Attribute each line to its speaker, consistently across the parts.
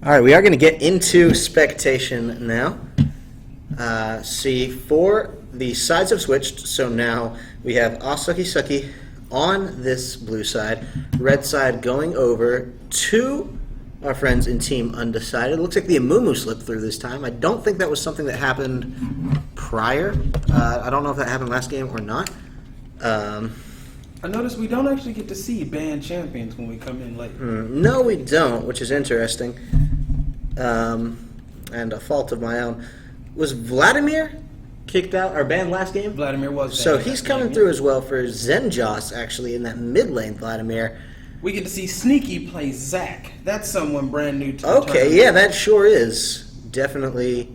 Speaker 1: All right, we are going to get into spectation now. See, for the sides have switched, so now we have Suki on this blue side, red side going over to our friends in Team Undecided. Looks like the Amumu slipped through this time. I don't think that was something that happened prior. I don't know if that happened last game or not.
Speaker 2: I noticed we don't actually get to see band champions when we come in late.
Speaker 1: No, we don't, which is interesting. And a fault of my own. Was Vladimir kicked out or banned last game?
Speaker 2: Vladimir was banned.
Speaker 1: So he's coming through as well for Zenjos, actually, in that mid lane, Vladimir.
Speaker 2: We get to see Sneaky play Zach. That's someone brand new to the
Speaker 1: Okay,
Speaker 2: tournament.
Speaker 1: yeah, that sure is. Definitely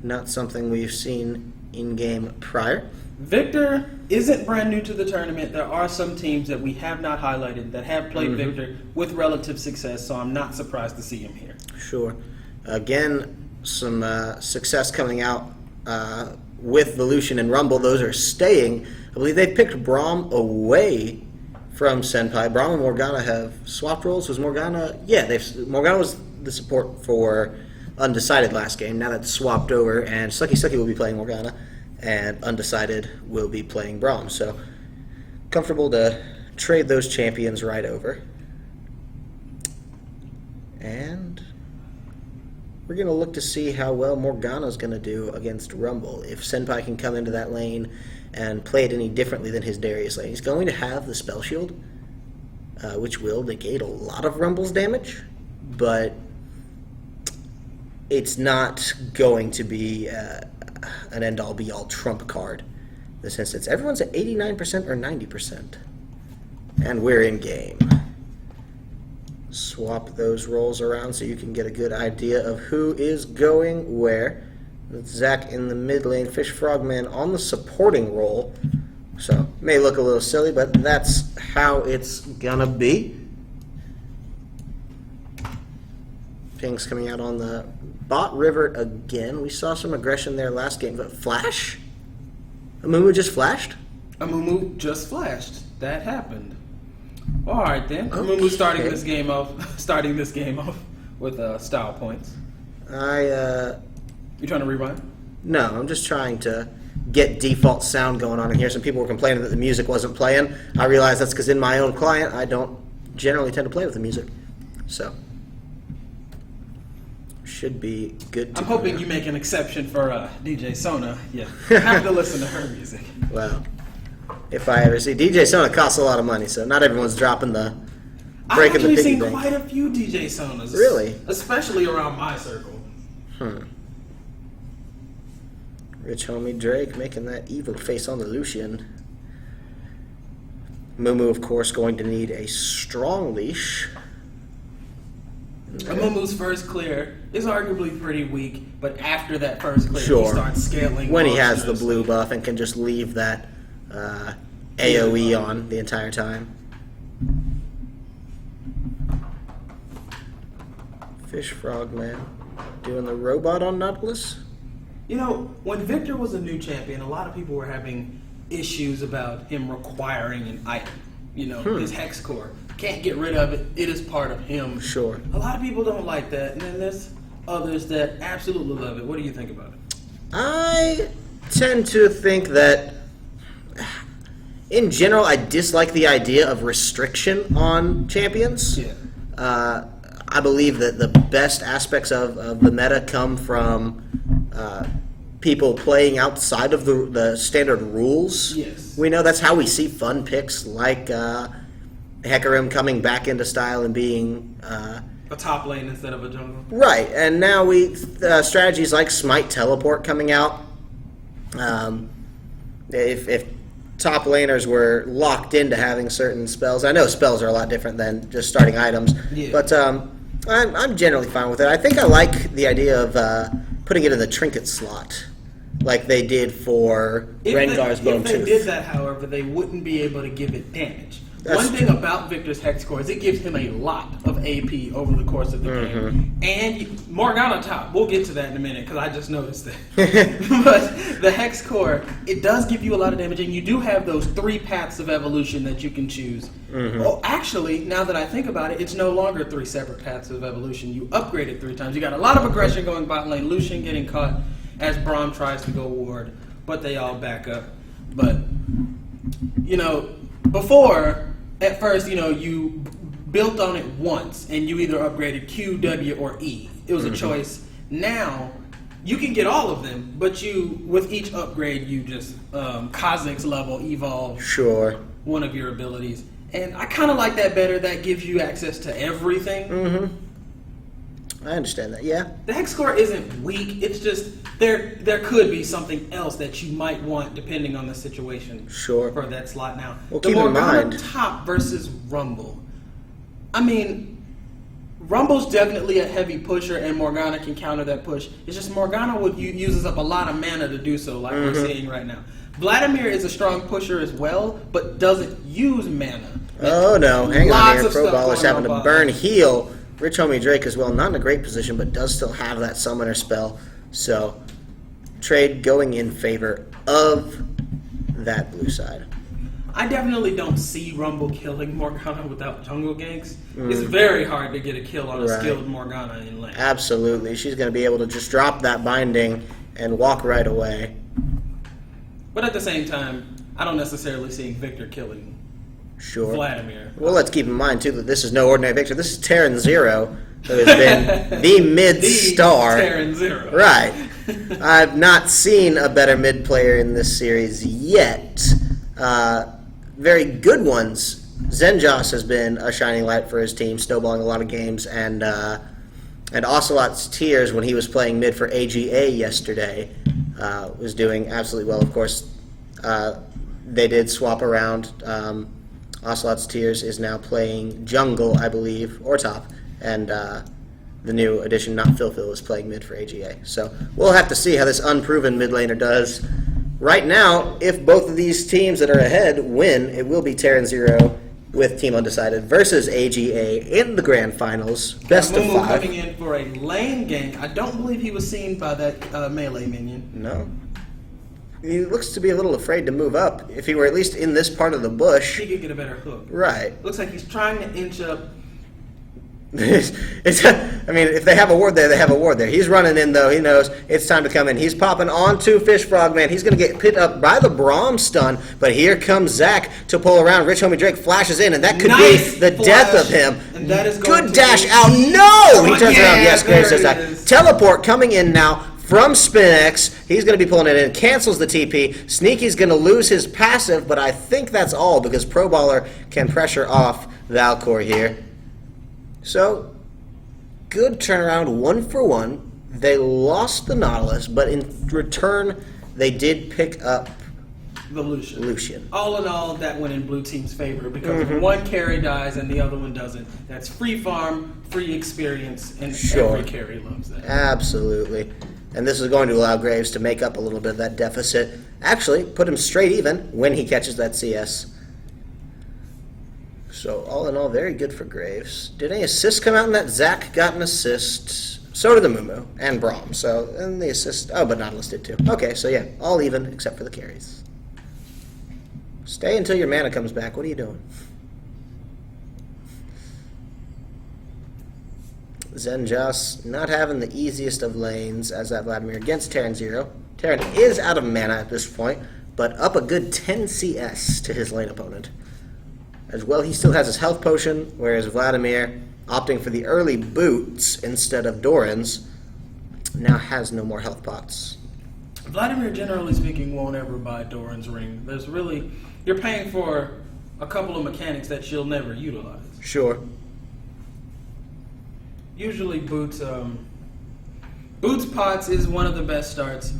Speaker 1: not something we've seen in-game prior.
Speaker 2: Victor isn't brand new to the tournament. There are some teams that we have not highlighted that have played Victor with relative success, so I'm not surprised to see him here.
Speaker 1: Sure. Again, some success coming out with Volution and Rumble. Those are staying. I believe they picked Braum away from Senpai. Braum and Morgana have swapped roles. Was Morgana? Yeah, Morgana was the support for Undecided last game. Now that's swapped over, and Suki will be playing Morgana, and Undecided will be playing Braum. So comfortable to trade those champions right over. And we're going to look to see how well Morgana's going to do against Rumble. If Senpai can come into that lane and play it any differently than his Darius lane. He's going to have the Spell Shield, which will negate a lot of Rumble's damage, but it's not going to be an end-all, be-all trump card in this instance. Everyone's at 89% or 90%, and we're in game. Swap those roles around so you can get a good idea of who is going where. Zach in the mid lane, Fish Frogman on the supporting role. So, may look a little silly, but that's how it's gonna be. Pings coming out on the bot river again. We saw some aggression there last game, but Flash? Amumu just flashed?
Speaker 2: Amumu just flashed. That happened. All right then.
Speaker 1: Okay.
Speaker 2: Amumu starting this game off with style points. You trying to rewind?
Speaker 1: No, I'm just trying to get default sound going on in here. Some people were complaining that the music wasn't playing. I realize that's because in my own client, I don't generally tend to play with the music. So, should be good to
Speaker 2: I'm hoping you make an exception for DJ Sona. Yeah, have to listen to her music.
Speaker 1: Well, if I ever see DJ Sona costs a lot of money, so not everyone's dropping the breaking the
Speaker 2: I've actually
Speaker 1: piggy
Speaker 2: seen
Speaker 1: bank.
Speaker 2: quite a few DJ Sonas.
Speaker 1: Really?
Speaker 2: Especially around my circle.
Speaker 1: Rich homie Drake making that evil face on the Lucian. Mumu, of course, going to need a strong leash.
Speaker 2: Amumu's first clear is arguably pretty weak, but after that first clear,
Speaker 1: Sure.
Speaker 2: he starts scaling.
Speaker 1: When he has the
Speaker 2: monstrous.
Speaker 1: blue buff and can just leave that AoE on the entire time. Fish Frogman doing the robot on Nautilus.
Speaker 2: You know, when Victor was a new champion, a lot of people were having issues about him requiring an item. You know, his hex core. Can't get rid of it. It is part of him.
Speaker 1: Sure.
Speaker 2: A lot of people don't like that, and then there's others that absolutely love it. What do you think about it?
Speaker 1: I tend to think that, in general, I dislike the idea of restriction on champions.
Speaker 2: Yeah.
Speaker 1: I believe that the best aspects of the meta come from people playing outside of the standard rules.
Speaker 2: Yes.
Speaker 1: We know that's how we see fun picks like Hecarim coming back into style and being
Speaker 2: A top lane instead of a jungle.
Speaker 1: right. And now we strategies like Smite Teleport coming out. If top laners were locked into having certain spells, I know spells are a lot different than just starting items,
Speaker 2: Yeah.
Speaker 1: but I'm generally fine with it. I think I like the idea of putting it in the trinket slot, like they did for Rengar's Bone
Speaker 2: If they
Speaker 1: Tooth.
Speaker 2: did that, however, they wouldn't be able to give it damage. One thing about Victor's hex core is it gives him a lot of AP over the course of the game. And Morgana top. We'll get to that in a minute because I just noticed that. But the hex core, it does give you a lot of damage, and you do have those 3 paths of evolution that you can choose. Well, actually, now that I think about it, it's no longer 3 separate paths of evolution. You upgrade it 3 times. You got a lot of aggression going bot lane. Lucian getting caught as Braum tries to go ward, but they all back up. But, before, at first, you built on it once, and you either upgraded Q, W, or E. It was a choice. Now, you can get all of them, but with each upgrade, you just Kha'Zix level evolve one of your abilities. And I kind of like that better. That gives you access to everything.
Speaker 1: I understand that, yeah.
Speaker 2: The hex core isn't weak. It's just there could be something else that you might want depending on the situation for that slot now.
Speaker 1: Well,
Speaker 2: the
Speaker 1: keep in
Speaker 2: Morgana
Speaker 1: mind,
Speaker 2: top versus Rumble. I mean, Rumble's definitely a heavy pusher, and Morgana can counter that push. It's just Morgana uses up a lot of mana to do so, like we're seeing right now. Vladimir is a strong pusher as well, but doesn't use mana.
Speaker 1: Oh no, hang on here. Pro Baller's having to
Speaker 2: on
Speaker 1: burn heal. Rich Homie Drake as well, not in a great position, but does still have that summoner spell. So, trade going in favor of that blue side.
Speaker 2: I definitely don't see Rumble killing Morgana without jungle ganks. It's very hard to get a kill on a skilled Morgana in lane.
Speaker 1: Absolutely. She's going to be able to just drop that binding and walk right away.
Speaker 2: But at the same time, I don't necessarily see Victor killing Vladimir.
Speaker 1: Well, let's keep in mind, too, that this is no ordinary Victor. This is Terran Zero, who has been the mid-star.
Speaker 2: Terran Zero.
Speaker 1: Right. I've not seen a better mid player in this series yet. Very good ones. Zenjoss has been a shining light for his team, snowballing a lot of games, and Ocelot's Tears, when he was playing mid for AGA yesterday, was doing absolutely well. Of course, they did swap around. Ocelot's Tears is now playing jungle, I believe, or top, and the new addition, Not Phil, is playing mid for AGA. So we'll have to see how this unproven mid laner does. Right now, if both of these teams that are ahead win, it will be Terran Zero with Team Undecided versus AGA in the grand finals. Best of 5.
Speaker 2: Coming in for a lane gank. I don't believe he was seen by that melee minion.
Speaker 1: No. He looks to be a little afraid to move up. If he were at least in this part of the bush.
Speaker 2: He could get a better hook.
Speaker 1: Right.
Speaker 2: Looks like he's trying to inch up.
Speaker 1: If they have a ward there, they have a ward there. He's running in, though. He knows it's time to come in. He's popping onto Fish Frogman. He's going to get pit up by the Braum stun, but here comes Zach to pull around. Rich Homie Drake flashes in, and that could be the death of him.
Speaker 2: And that is going
Speaker 1: Good dash out. No! He turns around. Yes, Graves says that. Teleport coming in now from SpinX. He's going to be pulling it in. Cancels the TP. Sneaky's going to lose his passive, but I think that's all because Pro Baller can pressure off Valcor here. So, good turnaround, 1-for-1. They lost the Nautilus, but in return, they did pick up
Speaker 2: the Lucian. All in all, that went in blue team's favor because if one carry dies and the other one doesn't, that's free farm, free experience, and every carry loves that.
Speaker 1: Absolutely. And this is going to allow Graves to make up a little bit of that deficit. Actually, put him straight even when he catches that CS. So, all in all, very good for Graves. Did any assists come out in that? Zach got an assist. So did the Mumu and Braum. So, and the assist. Oh, but Nautilus did too. Okay, so yeah, all even except for the carries. Stay until your mana comes back. What are you doing? Zenjoss not having the easiest of lanes as that Vladimir against Terran Zero. Terran is out of mana at this point, but up a good 10 CS to his lane opponent. As well, he still has his health potion, whereas Vladimir, opting for the early boots instead of Doran's, now has no more health pots.
Speaker 2: Vladimir, generally speaking, won't ever buy Doran's ring. You're paying for a couple of mechanics that she'll never utilize.
Speaker 1: Sure.
Speaker 2: Usually Boots pots is one of the best starts.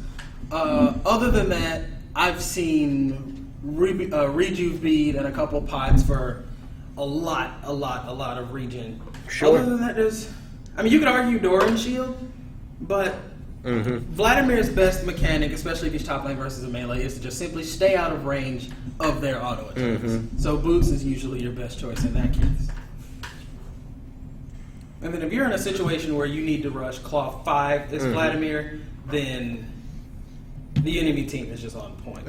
Speaker 2: Other than that, I've seen Rejuve bead and a couple pots for a lot of regen.
Speaker 1: Sure.
Speaker 2: Other than that, you could argue Doran shield, but Vladimir's best mechanic, especially if he's top lane versus a melee, is to just simply stay out of range of their auto attacks. So boots is usually your best choice in that case. And then if you're in a situation where you need to rush Claw 5 as Vladimir, then the enemy team is just on point.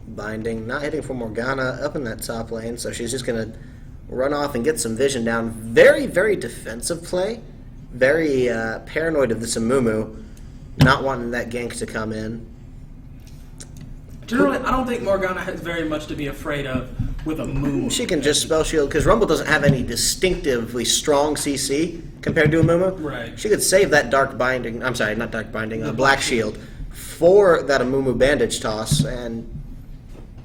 Speaker 1: Binding, not hitting for Morgana up in that top lane, so she's just going to run off and get some vision down. Very, very defensive play. Very paranoid of this Amumu, not wanting that gank to come in.
Speaker 2: Generally, I don't think Morgana has very much to be afraid of with Amumu.
Speaker 1: She can just spell shield, because Rumble doesn't have any distinctively strong CC compared to Amumu.
Speaker 2: Right.
Speaker 1: She could save that dark binding, I'm sorry, not dark binding, black shield for that Amumu bandage toss and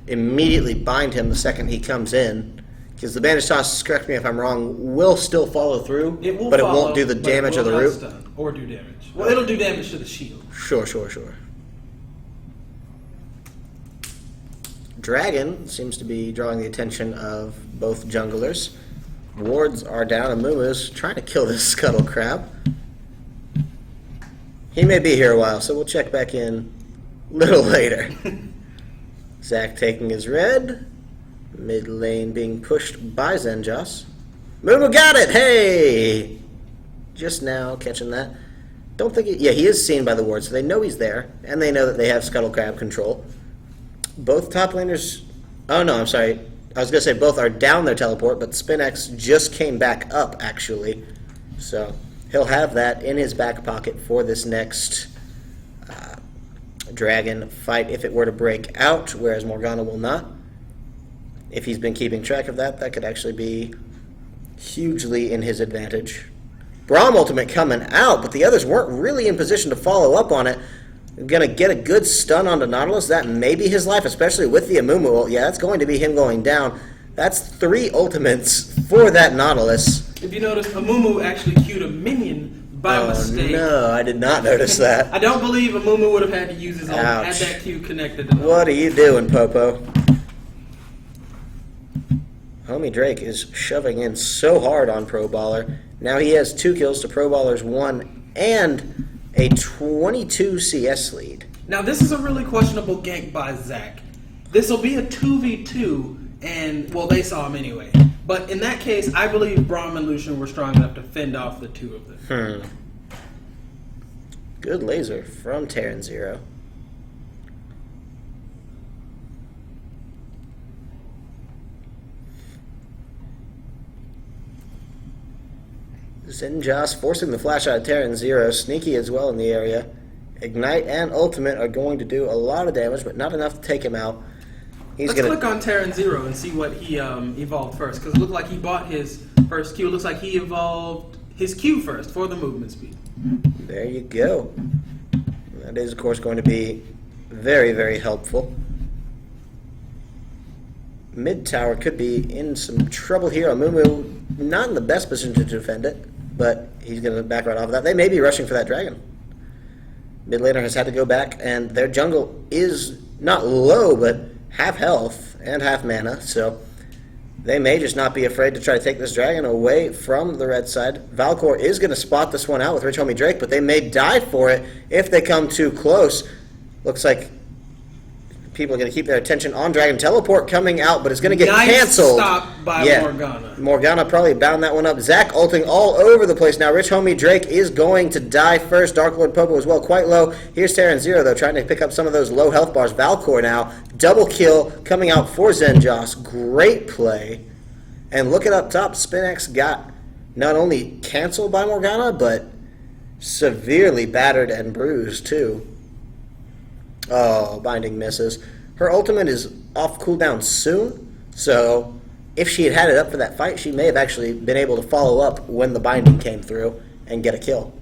Speaker 1: immediately bind him the second he comes in. Because the bandage toss, correct me if I'm wrong, will still follow through, but it won't do the damage of the root.
Speaker 2: Stun or do damage. Well, it'll do damage to the shield.
Speaker 1: Sure. Dragon seems to be drawing the attention of both junglers. Wards are down, and Mumu's trying to kill this Scuttle Crab. He may be here a while, so we'll check back in a little later. Zach taking his red. Mid lane being pushed by Zenjos. Mumu got it! Hey! Just now catching that. Don't think he is seen by the ward, so they know he's there, and they know that they have Scuttle Crab control. Both top laners... Oh no, I'm sorry. I was going to say both are down their teleport, but SpinX just came back up, actually. So he'll have that in his back pocket for this next dragon fight if it were to break out, whereas Morgana will not. If he's been keeping track of that, that could actually be hugely in his advantage. Braum ultimate coming out, but the others weren't really in position to follow up on it. Going to get a good stun onto Nautilus. That may be his life, especially with the Amumu ult. Yeah, that's going to be him going down. That's 3 ultimates for that Nautilus.
Speaker 2: If you notice, Amumu actually queued a minion by mistake.
Speaker 1: No, I did not notice that.
Speaker 2: I don't believe Amumu would have had to use his ult had that queue connected to
Speaker 1: What are you doing, Popo? Homie Drake is shoving in so hard on Pro Baller. Now he has 2 kills to Pro Baller's 1 and a 22 CS lead.
Speaker 2: Now this is a really questionable gank by Zach. This will be a 2v2, and, well, they saw him anyway. But in that case, I believe Braum and Lucian were strong enough to fend off the 2 of them.
Speaker 1: Good laser from Terran Zero. Zenjos forcing the flash out of Terran Zero. Sneaky as well in the area. Ignite and Ultimate are going to do a lot of damage, but not enough to take him out.
Speaker 2: Let's click on Terran Zero and see what he evolved first, because it looked like he bought his first Q. It looks like he evolved his Q first for the movement speed.
Speaker 1: There you go. That is, of course, going to be very, very helpful. Mid tower could be in some trouble here. Amumu not in the best position to defend it, but he's going to back right off of that. They may be rushing for that dragon. Mid laner has had to go back, and their jungle is not low, but half health and half mana, so they may just not be afraid to try to take this dragon away from the red side. Valcor is going to spot this one out with Rich Homie Drake, but they may die for it if they come too close. Looks like people are going to keep their attention on Dragon. Teleport coming out, but it's going to get canceled.
Speaker 2: Stop by Morgana.
Speaker 1: Morgana probably bound that one up. Zach ulting all over the place now. Rich Homie Drake is going to die first. Dark Lord Popo as well, quite low. Here's Terran Zero, though, trying to pick up some of those low health bars. Valcor now, double kill coming out for Zenjos. Great play. And look at up top. SpinX got not only canceled by Morgana, but severely battered and bruised, too. Oh, binding misses. Her ultimate is off cooldown soon, so if she had had it up for that fight, she may have actually been able to follow up when the binding came through and get a kill.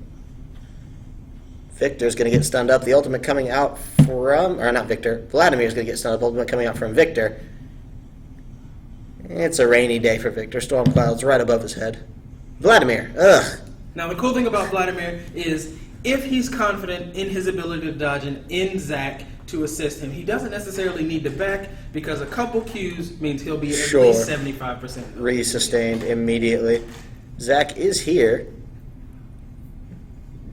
Speaker 1: Victor's going to get stunned up. The ultimate coming out from... Or not Victor. Vladimir's going to get stunned up. Ultimate coming out from Victor. It's a rainy day for Victor. Storm clouds right above his head. Vladimir. Ugh.
Speaker 2: Now, the cool thing about Vladimir is if he's confident in his ability to dodge and in Zach to assist him, he doesn't necessarily need to back, because a couple Qs means he'll be at least 75%.
Speaker 1: Re-sustained immediately. Zach is here.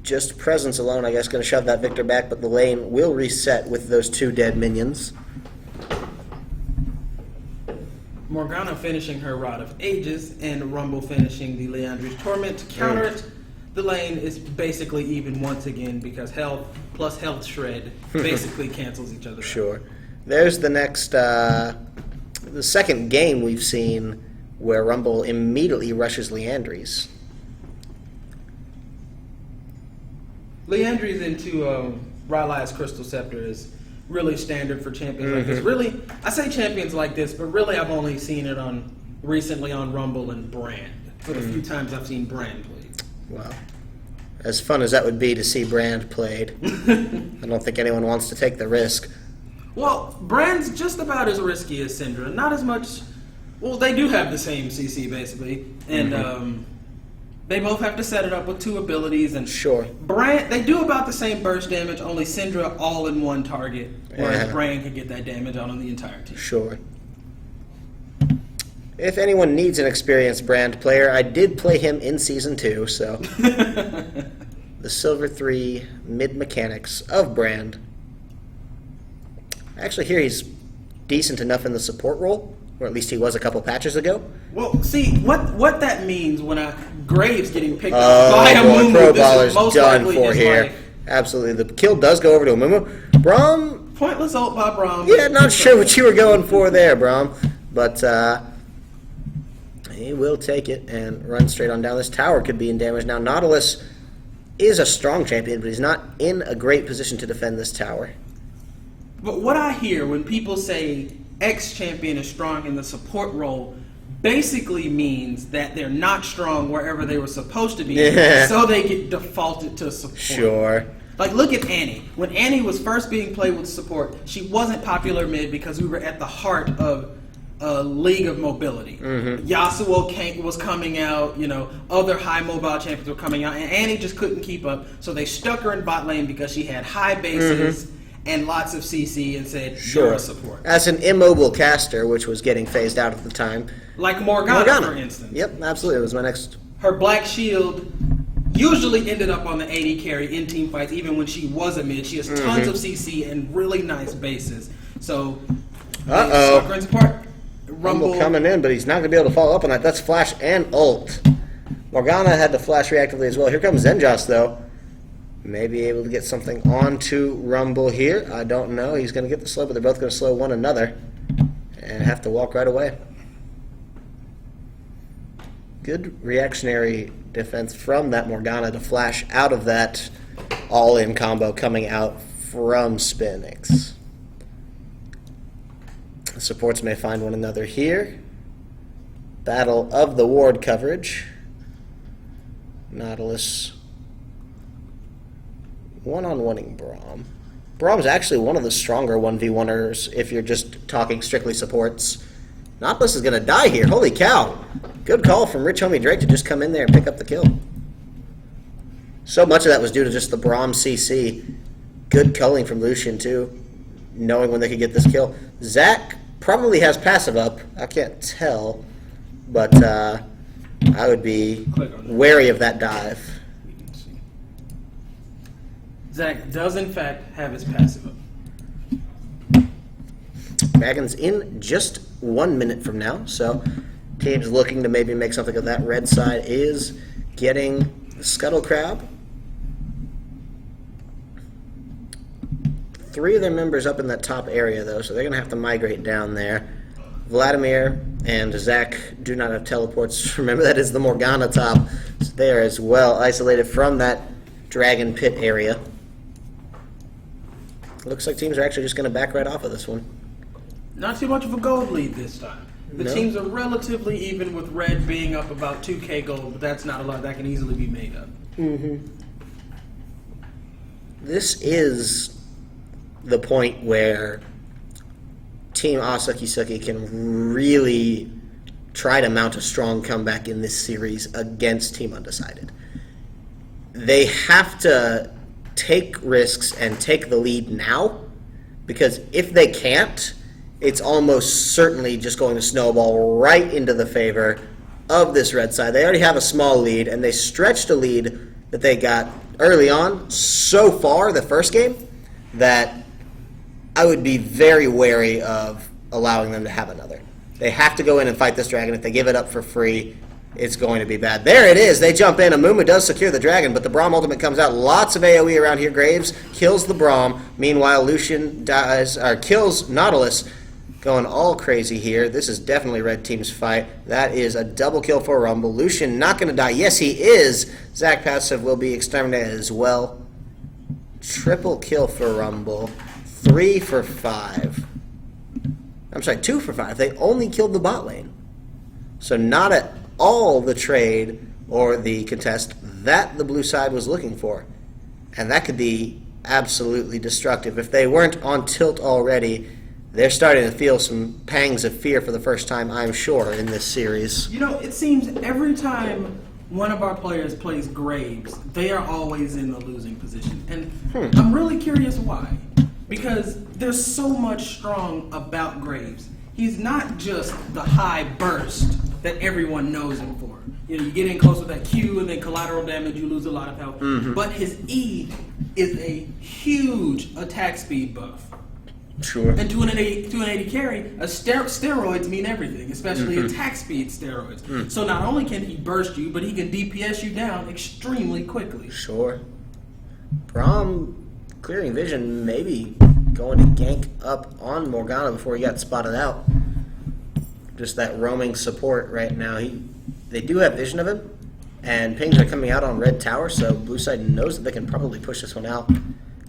Speaker 1: just presence alone, I guess, going to shove that victor back, but the lane will reset with those 2 dead minions.
Speaker 2: Morgana finishing her Rod of Ages and Rumble finishing the Leandri's Torment. To counter it, the lane is basically even once again because health plus health shred basically cancels each other out.
Speaker 1: Sure. There's the next, the second game we've seen where Rumble immediately rushes Leandri's.
Speaker 2: Leandri's into Rylai's Crystal Scepter is really standard for champions like this. Really, I say champions like this, but really I've only seen it recently on Rumble and Brand. For the few times I've seen Brand played.
Speaker 1: Wow. As fun as that would be to see Brand played, I don't think anyone wants to take the risk.
Speaker 2: Well, Brand's just about as risky as Syndra. Not as much. Well, they do have the same CC basically, and they both have to set it up with 2 abilities. And
Speaker 1: Sure.
Speaker 2: Brand, they do about the same burst damage. Only Syndra all in one target, whereas Brand can get that damage on the entire team.
Speaker 1: Sure. If anyone needs an experienced Brand player, I did play him in Season 2, so... The Silver 3 mid-mechanics of Brand. I actually hear he's decent enough in the support role, or at least he was a couple patches ago.
Speaker 2: Well, see, what that means when Graves getting picked up by a Mumu,
Speaker 1: Pro
Speaker 2: this
Speaker 1: Baller's
Speaker 2: is most
Speaker 1: done
Speaker 2: likely
Speaker 1: for
Speaker 2: his
Speaker 1: here.
Speaker 2: life.
Speaker 1: Absolutely. The kill does go over to a Mumu. Braum,
Speaker 2: Pointless ult by Braum.
Speaker 1: yeah, not sure what you were going for there, Braum. But he will take it and run straight on down. This tower could be in damage. Now, Nautilus is a strong champion, but he's not in a great position to defend this tower.
Speaker 2: But what I hear when people say X champion is strong in the support role basically means that they're not strong wherever they were supposed to be, so they get defaulted to support.
Speaker 1: Sure.
Speaker 2: Like, look at Annie. When Annie was first being played with support, she wasn't popular mid because we were at the heart of a league of mobility. Yasuo was coming out, other high mobile champions were coming out, and Annie just couldn't keep up, so they stuck her in bot lane because she had high bases and lots of CC and said, you're a support.
Speaker 1: As an immobile caster, which was getting phased out at the time.
Speaker 2: Like Morgana, for instance.
Speaker 1: Yep, absolutely. It was my next...
Speaker 2: Her Black Shield usually ended up on the AD carry in team fights, even when she was a mid. She has tons of CC and really nice bases. So, stuck her in support.
Speaker 1: Rumble coming in, but he's not going to be able to follow up on that. That's flash and ult. Morgana had to flash reactively as well. Here comes Zenjos, though. Maybe able to get something onto Rumble here. I don't know. He's going to get the slow, but they're both going to slow one another and have to walk right away. Good reactionary defense from that Morgana to flash out of that all-in combo coming out from Spinix. The supports may find one another here. Battle of the ward coverage. Nautilus one-on-oneing Braum. Braum's actually one of the stronger 1v1ers if you're just talking strictly supports. Nautilus is going to die here. Holy cow. Good call from Rich Homie Drake to just come in there and pick up the kill. So much of that was due to just the Braum CC. Good culling from Lucian, too, knowing when they could get this kill. Zach probably has passive up. I can't tell, but I would be wary of that dive.
Speaker 2: Zach does, in fact, have his passive up.
Speaker 1: Dragon's in just 1 minute from now, so teams looking to maybe make something of that. Red side is getting the Scuttle Crab. 3 of their members up in that top area, though, so they're going to have to migrate down there. Vladimir and Zach do not have teleports. Remember, that is the Morgana top. So they are as well isolated from that Dragon Pit area. Looks like teams are actually just going to back right off of this one.
Speaker 2: Not too much of a gold lead this time. The
Speaker 1: No.
Speaker 2: teams are relatively even, with Red being up about 2k gold, but that's not a lot. That can easily be made up.
Speaker 1: This is the point where Team Asaki can really try to mount a strong comeback in this series against Team Undecided. They have to take risks and take the lead now, because if they can't, it's almost certainly just going to snowball right into the favor of this red side. They already have a small lead, and they stretched a lead that they got early on, so far, the first game, that I would be very wary of allowing them to have another. They have to go in and fight this dragon. If they give it up for free, it's going to be bad. There it is. They jump in. Amumu does secure the dragon, but the Braum ultimate comes out. Lots of AoE around here. Graves kills the Braum. Meanwhile, Lucian kills Nautilus. Going all crazy here. This is definitely Red Team's fight. That is a double kill for Rumble. Lucian not going to die. Yes, he is. Zach Passive will be exterminated as well. Triple kill for Rumble. 3 for 5. I'm sorry, 2 for 5. They only killed the bot lane. So not at all the trade or the contest that the blue side was looking for. And that could be absolutely destructive. If they weren't on tilt already, they're starting to feel some pangs of fear for the first time, I'm sure, in this series.
Speaker 2: You know, it seems every time one of our players plays Graves, they are always in the losing position. And I'm really curious why. Because there's so much strong about Graves. He's not just the high burst that everyone knows him for. You know, you get in close with that Q and then collateral damage, you lose a lot of health. But his E is a huge attack speed buff.
Speaker 1: Sure.
Speaker 2: And to an 80 carry, steroids mean everything, especially attack speed steroids. So not only can he burst you, but he can DPS you down extremely quickly.
Speaker 1: Sure. Braum clearing vision, maybe going to gank up on Morgana before he got spotted out. Just that roaming support right now. They do have vision of him, and pings are coming out on red tower, so blue side knows that they can probably push this one out.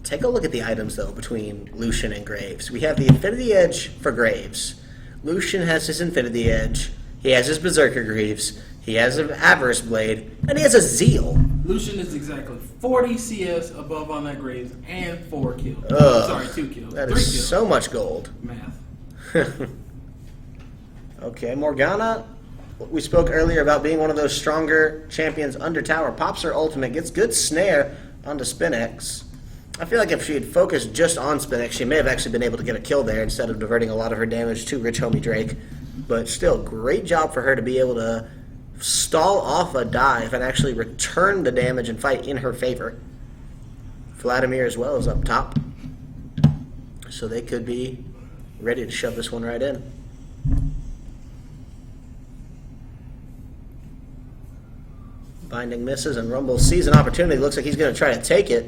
Speaker 1: Take a look at the items, though, between Lucian and Graves. We have the Infinity Edge for Graves. Lucian has his Infinity Edge. He has his Berserker Greaves. He has an Avarice Blade. And he has a Zeal.
Speaker 2: Lucian is exactly 40 CS above on that Graves and 4 kills.
Speaker 1: Ugh,
Speaker 2: Sorry, 2 kills.
Speaker 1: That
Speaker 2: 3
Speaker 1: is
Speaker 2: kills.
Speaker 1: so much gold.
Speaker 2: Math.
Speaker 1: Okay, Morgana. We spoke earlier about being one of those stronger champions under tower. Pops her ultimate. Gets good snare onto Spinx. I feel like if she had focused just on Spinx, she may have actually been able to get a kill there instead of diverting a lot of her damage to Rich Homie Drake. But still, great job for her to be able to stall off a dive and actually return the damage and fight in her favor. Vladimir as well is up top. So they could be ready to shove this one right in. Binding misses and Rumble sees an opportunity. Looks like he's going to try to take it.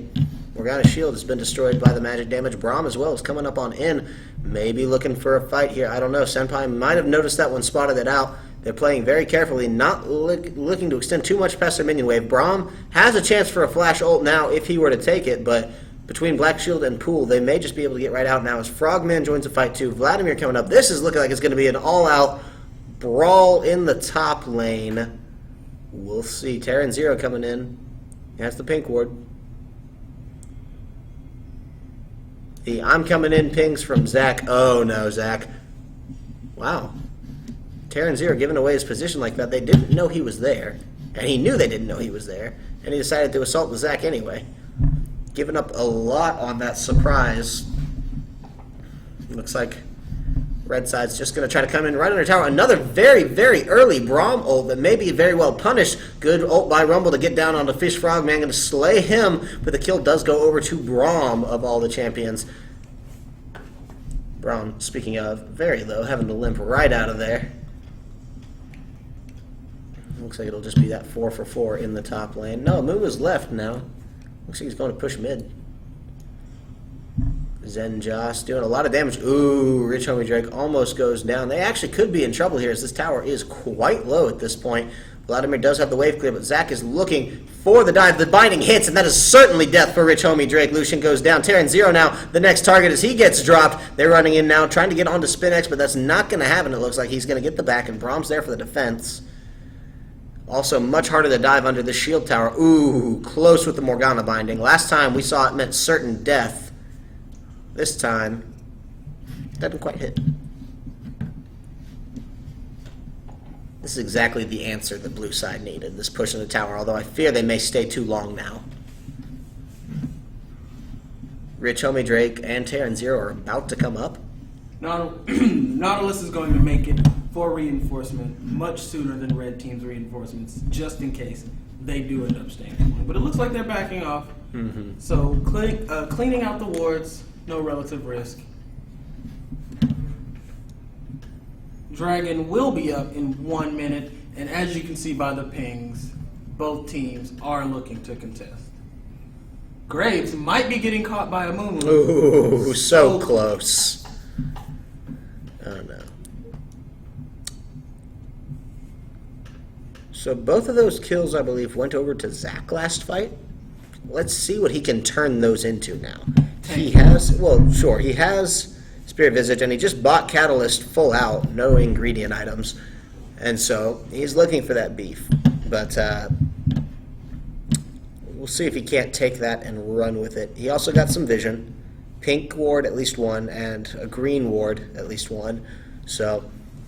Speaker 1: Morgana's shield has been destroyed by the magic damage. Braum as well is coming up on in. Maybe looking for a fight here. I don't know. Senpai might have noticed that one, spotted it out. They're playing very carefully, not looking to extend too much past their minion wave. Braum has a chance for a flash ult now if he were to take it, but between Black Shield and Pool, they may just be able to get right out now as Frogman joins the fight too. Vladimir coming up. This is looking like it's going to be an all-out brawl in the top lane. We'll see. Terran Zero coming in. That's the pink ward. The I'm coming in pings from Zach. Oh no, Zach. Wow. Terran Zero giving away his position like that. They didn't know he was there. And he knew they didn't know he was there. And he decided to assault the Zach anyway. Giving up a lot on that surprise. Looks like Red side's just going to try to come in right under tower. Another very, very early Braum ult that may be very well punished. Good ult by Rumble to get down on the Fish Frogman. Going to slay him, but the kill does go over to Braum of all the champions. Braum, speaking of, very low, having to limp right out of there. Looks like it'll just be that 4 for 4 in the top lane. No, Moo is left now. Looks like he's going to push mid. Zen Joss doing a lot of damage. Ooh, Rich Homie Drake almost goes down. They actually could be in trouble here as this tower is quite low at this point. Vladimir does have the wave clear, but Zach is looking for the dive. The binding hits, and that is certainly death for Rich Homie Drake. Lucian goes down. Terran Zero now, the next target as he gets dropped. They're running in now, trying to get onto Spinx, but that's not going to happen. It looks like he's going to get the back, and Braum's there for the defense. Also, much harder to dive under the shield tower. Ooh, close with the Morgana binding. Last time we saw it meant certain death. This time, doesn't quite hit. This is exactly the answer the blue side needed, this push in the tower, although I fear they may stay too long now. Rich Homie Drake and Terran Zero are about to come up.
Speaker 2: Nautilus is going to make it for reinforcement much sooner than Red Team's reinforcements, just in case. they do end up staying in one. But it looks like they're backing off. So cleaning out the wards, no relative risk. Dragon will be up in 1 minute, and as you can see by the pings, both teams are looking to contest. Graves might be getting caught by a Mumu.
Speaker 1: Ooh, so close. Oh no. So both of those kills, I believe, went over to Zach last fight. Let's see what he can turn those into now. He has, well, sure, he has Spirit Visage, and he just bought Catalyst full out, no ingredient items. And so he's looking for that beef. But we'll see if he can't take that and run with it. He also got some vision. Pink ward, at least one, and a green ward, at least one. So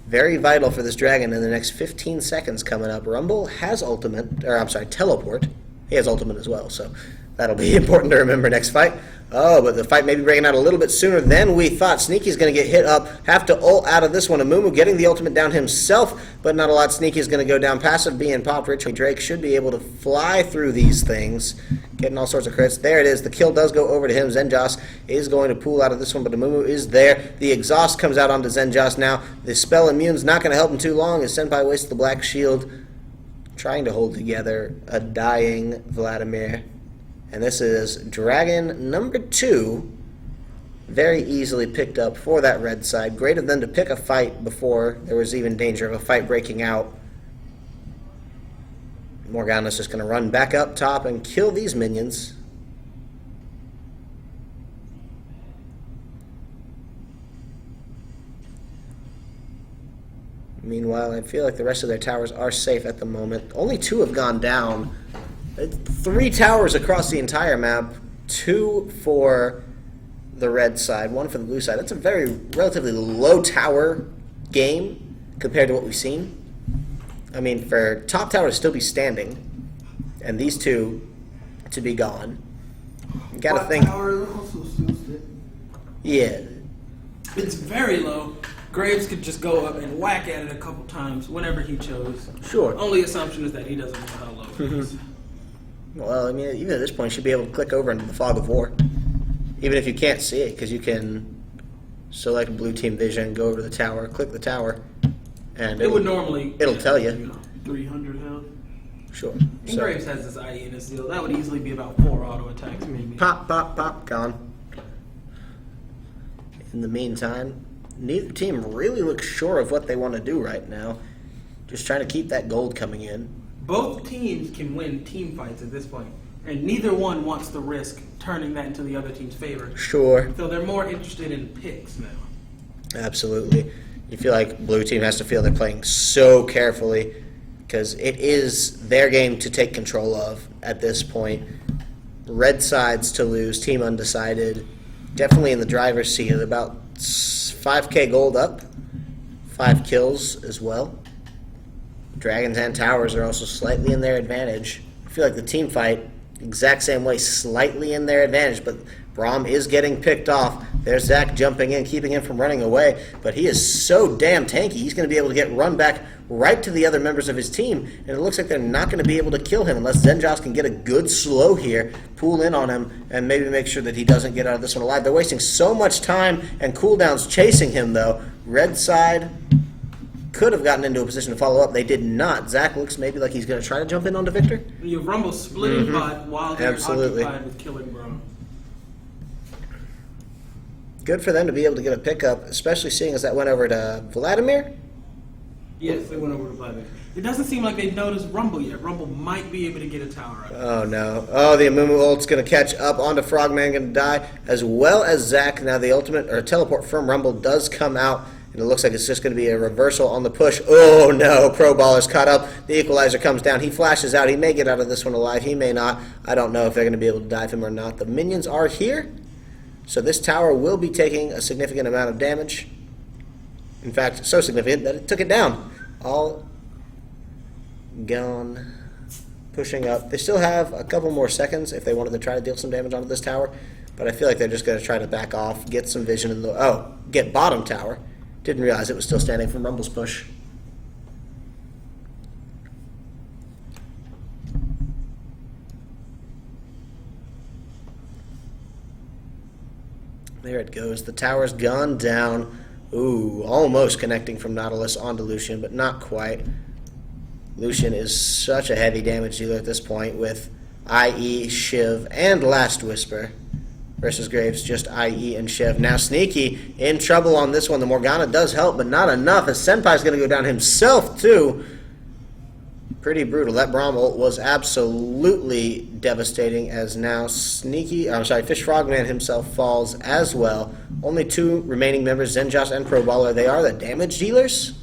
Speaker 1: very vital for this dragon in the next 15 seconds coming up. Rumble has ultimate, or I'm sorry, teleport. He has ultimate as well, so that'll be important to remember next fight. Oh, but the fight may be breaking out a little bit sooner than we thought. Sneaky's going to get hit up, have to ult out of this one. Amumu getting the ultimate down himself, but not a lot. Sneaky's going to go down. Passive being popped. Rich Drake should be able to fly through these things, getting all sorts of crits. There it is. The kill does go over to him. Zenjas is going to pull out of this one, but Amumu is there. The exhaust comes out onto Zenjas now. The spell immune's not going to help him too long as Senpai wastes the black shield, trying to hold together a dying Vladimir. And this is Dragon number 2, very easily picked up for that red side. Great of them to pick a fight before there was even danger of a fight breaking out. Morgana's just going to run back up top and kill these minions. Meanwhile, I feel like the rest of their towers are safe at the moment. Only 2 have gone down. 3 towers across the entire map, 2 for the red side, 1 for the blue side. That's a very relatively low tower game compared to what we've seen. I mean, for top tower to still be standing, and these 2 to be gone, you gotta think.
Speaker 2: Tower also
Speaker 1: Yeah.
Speaker 2: It's very low. Graves could just go up and whack at it a couple times whenever he chose.
Speaker 1: Sure.
Speaker 2: Only assumption is that he doesn't know how low it is.
Speaker 1: Well, I mean, even at this point, you should be able to click over into the fog of war, even if you can't see it, because you can select blue team vision, go over to the tower, click the tower, and
Speaker 2: it would normally.
Speaker 1: It'll tell you.
Speaker 2: 300 health.
Speaker 1: Sure.
Speaker 2: And Graves has this IE in his deal. That would easily be about 4 auto attacks, maybe.
Speaker 1: Pop, pop, pop, gone. In the meantime, neither team really looks sure of what they want to do right now. Just trying to keep that gold coming in.
Speaker 2: Both teams can win team fights at this point, and neither one wants to risk turning that into the other team's favor.
Speaker 1: Sure.
Speaker 2: So they're more interested in picks now.
Speaker 1: Absolutely. You feel like blue team has to feel they're playing so carefully because it is their game to take control of at this point. Red sides to lose, team undecided. Definitely in the driver's seat at about 5k gold up, 5 kills as well. Dragons and towers are also slightly in their advantage. I feel like the team fight, exact same way, slightly in their advantage, but Braum is getting picked off. There's Zach jumping in, keeping him from running away, but he is so damn tanky, he's going to be able to get run back right to the other members of his team, and it looks like they're not going to be able to kill him unless Zenjas can get a good slow here, pull in on him, and maybe make sure that he doesn't get out of this one alive. They're wasting so much time and cooldowns chasing him, though. Red side could have gotten into a position to follow up. They did not. Zach looks maybe like he's going to try to jump in onto Victor.
Speaker 2: You have Rumble splitting bot while they're
Speaker 1: Absolutely.
Speaker 2: occupied with killing Braum.
Speaker 1: Good for them to be able to get a pickup, especially seeing as that went over to Vladimir.
Speaker 2: Yes, they went over to Vladimir. It doesn't seem like they've noticed Rumble yet. Rumble might be able to get a tower up.
Speaker 1: Oh, no. Oh, the Amumu ult's going to catch up onto Frogman, going to die, as well as Zach. Now the ultimate, or teleport from Rumble does come out, and it looks like it's just going to be a reversal on the push. Oh, no. Pro Baller's caught up. The equalizer comes down. He flashes out. He may get out of this one alive. He may not. I don't know if they're going to be able to dive him or not. The minions are here, so this tower will be taking a significant amount of damage. In fact, so significant that it took it down. All gone. Pushing up. They still have a couple more seconds if they wanted to try to deal some damage onto this tower, but I feel like they're just going to try to back off, get some vision in the... Oh, get bottom tower. Didn't realize it was still standing from Rumble's push. There it goes. The tower's gone down. Ooh, almost connecting from Nautilus onto Lucian, but not quite. Lucian is such a heavy damage dealer at this point with IE, Shiv, and Last Whisper. Versus Graves, just IE and Shiv. Now Sneaky in trouble on this one. The Morgana does help, but not enough, as Senpai's going to go down himself, too. Pretty brutal. That Braum ult was absolutely devastating, as now Fish Frogman himself falls as well. Only 2 remaining members, Zenjoss and Pro Baller. They are the damage dealers,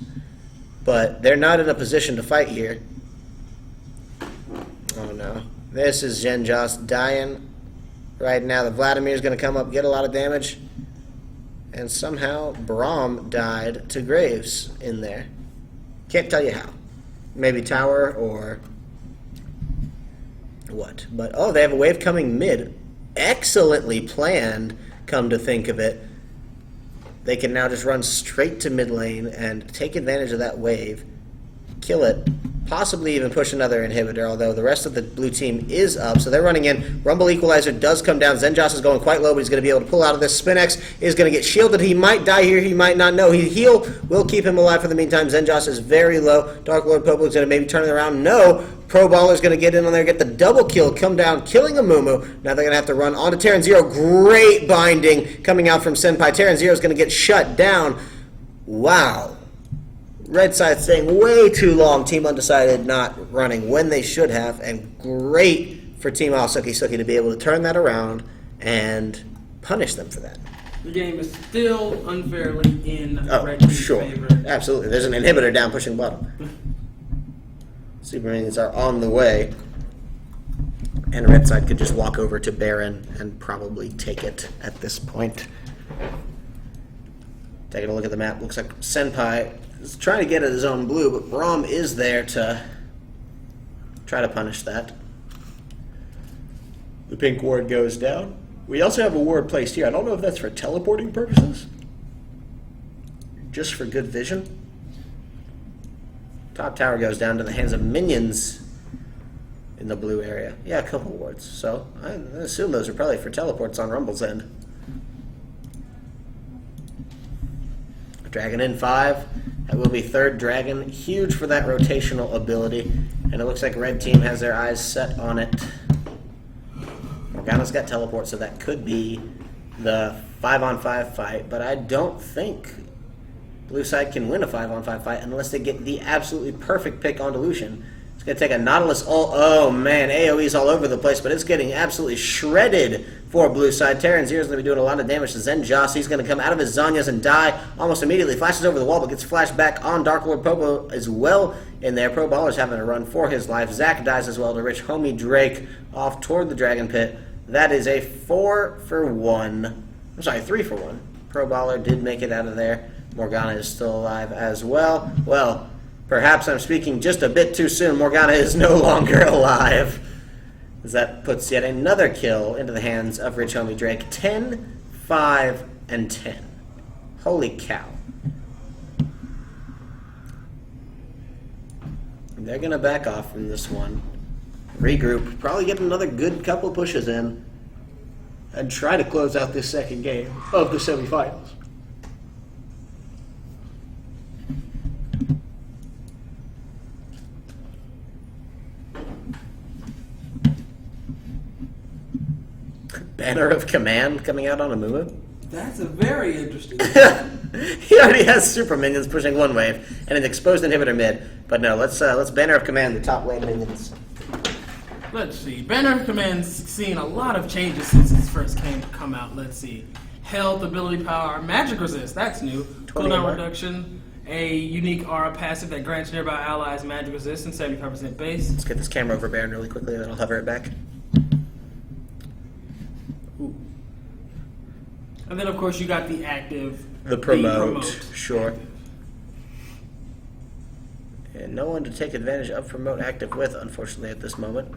Speaker 1: but they're not in a position to fight here. Oh no. This is Zenjoss dying right now. The Vladimir's going to come up, get a lot of damage. And somehow Braum died to Graves in there. Can't tell you how. Maybe tower or what. But, oh, they have a wave coming mid. Excellently planned, come to think of it. They can now just run straight to mid lane and take advantage of that wave. Kill it. Possibly even push another inhibitor, although the rest of the blue team is up. So they're running in. Rumble Equalizer does come down. Zenjoss is going quite low, but he's going to be able to pull out of this. Spinx is going to get shielded. He might die here. He might not know. Heal will keep him alive for the meantime. Zenjoss is very low. Dark Lord Popo is going to maybe turn it around. No. Pro Baller is going to get in on there, get the double kill, come down, killing a Mumu. Now they're going to have to run onto Terran Zero. Great binding coming out from Senpai. Terran Zero is going to get shut down. Wow. Red side staying way too long. Team Undecided not running when they should have. And great for Team Suki to be able to turn that around and punish them for that.
Speaker 2: The game is still unfairly in Red Team's favor.
Speaker 1: Absolutely. There's an inhibitor down pushing bottom. Super Minions are on the way. And Red side could just walk over to Baron and probably take it at this point. Taking a look at the map, looks like Senpai is trying to get at his own blue, but Braum is there to try to punish that. The pink ward goes down. We also have a ward placed here. I don't know if that's for teleporting purposes. Just for good vision. Top tower goes down to the hands of minions in the blue area. Yeah, a couple wards. So I assume those are probably for teleports on Rumble's end. Dragon in 5. That will be third dragon. Huge for that rotational ability. And it looks like red team has their eyes set on it. Morgana's got teleport, so that could be the 5-on-5 fight. But I don't think blue side can win a 5-on-5 fight unless they get the absolutely perfect pick on Lucian. It's going to take a Nautilus ult. Oh, man. AoE's all over the place, but it's getting absolutely shredded for blue side. Terran Zero's going to be doing a lot of damage to Zenjoss. He's going to come out of his Zanyas and die almost immediately. Flashes over the wall, but gets flashed back on Dark Lord Popo as well in there. Pro Baller's having to run for his life. Zac dies as well to Rich Homie Drake off toward the Dragon Pit. That is a 4-for-1. I'm sorry, 3-for-1. Pro Baller did make it out of there. Morgana is still alive as well. Well, perhaps I'm speaking just a bit too soon. Morgana is no longer alive. As that puts yet another kill into the hands of Rich Homie Drake. 10, 5, and 10. Holy cow. They're going to back off from this one. Regroup. Probably get another good couple pushes in. And try to close out this second game of the semifinals. Banner of Command coming out on a Mumu.
Speaker 2: That's a very interesting
Speaker 1: He already has super minions pushing one wave and an exposed inhibitor mid. But no, let's Banner of Command the top lane minions.
Speaker 2: Let's see. Banner of Command's seen a lot of changes since its first come out. Let's see. Health, ability power, magic resist. That's new. Cooldown reduction. A unique aura passive that grants nearby allies magic resist and 75% base.
Speaker 1: Let's get this camera over Baron really quickly, then I'll hover it back.
Speaker 2: Ooh. And then, of course, you got the active.
Speaker 1: The promote. Sure. And no one to take advantage of promote active with, unfortunately, at this moment.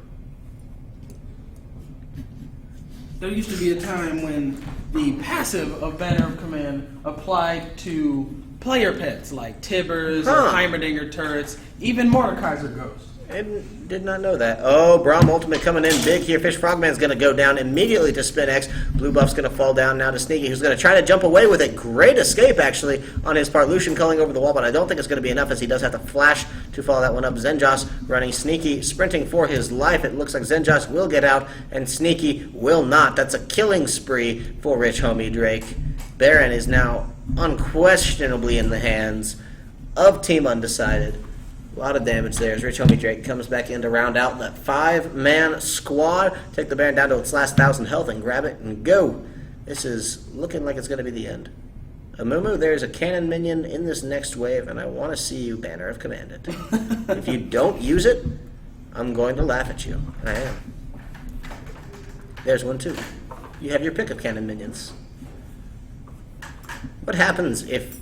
Speaker 2: There used to be a time when the passive of Banner of Command applied to player pets like Tibbers or Heimerdinger turrets, even Mordekaiser Ghost.
Speaker 1: I did not know that. Oh, Braum Ultimate coming in big here. Fish Frogman's going to go down immediately to Spin X. Blue Buff's going to fall down now to Sneaky, who's going to try to jump away with it. Great escape, actually, on his part. Lucian culling over the wall, but I don't think it's going to be enough as he does have to flash to follow that one up. Zenjoss running Sneaky, sprinting for his life. It looks like Zenjoss will get out, and Sneaky will not. That's a killing spree for Rich Homie Drake. Baron is now unquestionably in the hands of Team Undecided. A lot of damage there as Rich Homie Drake comes back in to round out that 5-man squad. Take the Baron down to its last 1,000 health and grab it and go. This is looking like it's going to be the end. Amumu, there's a cannon minion in this next wave, and I want to see you Banner of Command it. If you don't use it, I'm going to laugh at you. And I am. There's one too. You have your pick of cannon minions. What happens if...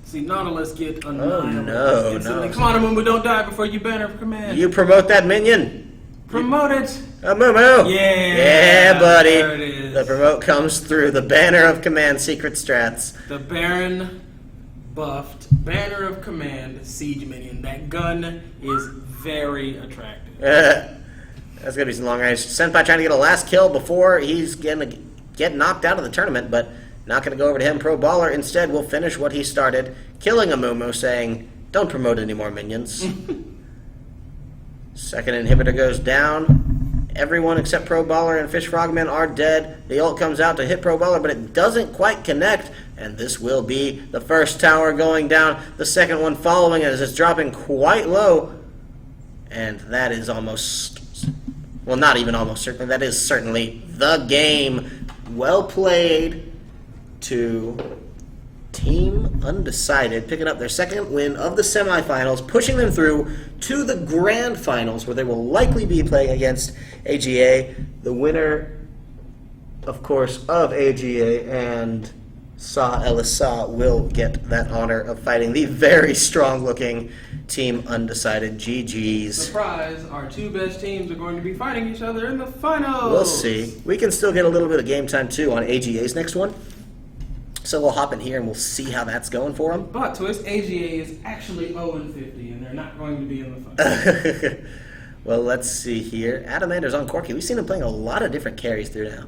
Speaker 2: See, Nautilus get annihilated.
Speaker 1: Oh, no.
Speaker 2: Come on, Amumu, don't die before you Banner of Command.
Speaker 1: You promote that minion.
Speaker 2: Promote it.
Speaker 1: Amumu. Yeah, buddy.
Speaker 2: There it is.
Speaker 1: The promote comes through. The Banner of Command secret strats.
Speaker 2: The Baron buffed Banner of Command siege minion. That gun is very attractive.
Speaker 1: That's going to be some long range. Senpai trying to get a last kill before he's going to get knocked out of the tournament, but not going to go over to him. Pro Baller instead will finish what he started, killing Amumu, saying, don't promote any more minions. Second inhibitor goes down. Everyone except Pro Baller and Fish Frogman are dead. The ult comes out to hit Pro Baller, but it doesn't quite connect, and this will be the first tower going down. The second one following as it's dropping quite low, and that is almost, well, not even almost certainly, that is certainly the game. Well played to Team Undecided, picking up their second win of the semifinals, pushing them through to the grand finals, where they will likely be playing against AGA. The winner, of course, of AGA and Sa Elisa will get that honor of fighting the very strong-looking Team Undecided. GG's.
Speaker 2: Surprise, our two best teams are going to be fighting each other in the finals.
Speaker 1: We'll see. We can still get a little bit of game time, too, on AGA's next one. So we'll hop in here and we'll see how that's going for them.
Speaker 2: But Twist, AGA is actually 0-50, and they're not going to be in the finals.
Speaker 1: Well, let's see here. Adamander's on Corky. We've seen him playing a lot of different carries through now.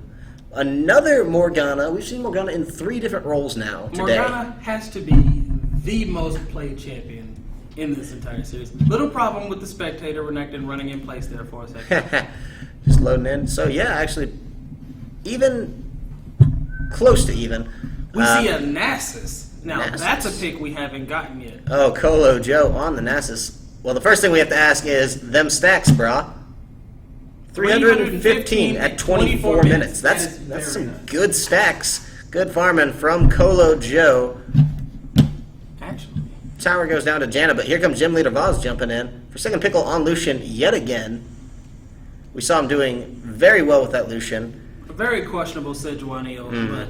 Speaker 1: Another Morgana. We've seen Morgana in 3 different roles now today.
Speaker 2: Morgana has to be the most played champion in this entire series. Little problem with the spectator Renekton running in place there for a second.
Speaker 1: Just loading in. So, yeah, actually, even close to even.
Speaker 2: We see a Nasus. Now,
Speaker 1: Nasus.
Speaker 2: That's a pick we haven't gotten yet.
Speaker 1: Oh, Colo Joe on the Nasus. Well, the first thing we have to ask is, them stacks, brah. 315 at 24 minutes. That's some
Speaker 2: nice.
Speaker 1: good stacks. Good farming from Colo Joe.
Speaker 2: Actually.
Speaker 1: Tower goes down to Janna, but here comes Gym Leader Vaz jumping in. For second pickle on Lucian yet again. We saw him doing very well with that Lucian.
Speaker 2: A very questionable Sejuani ult, but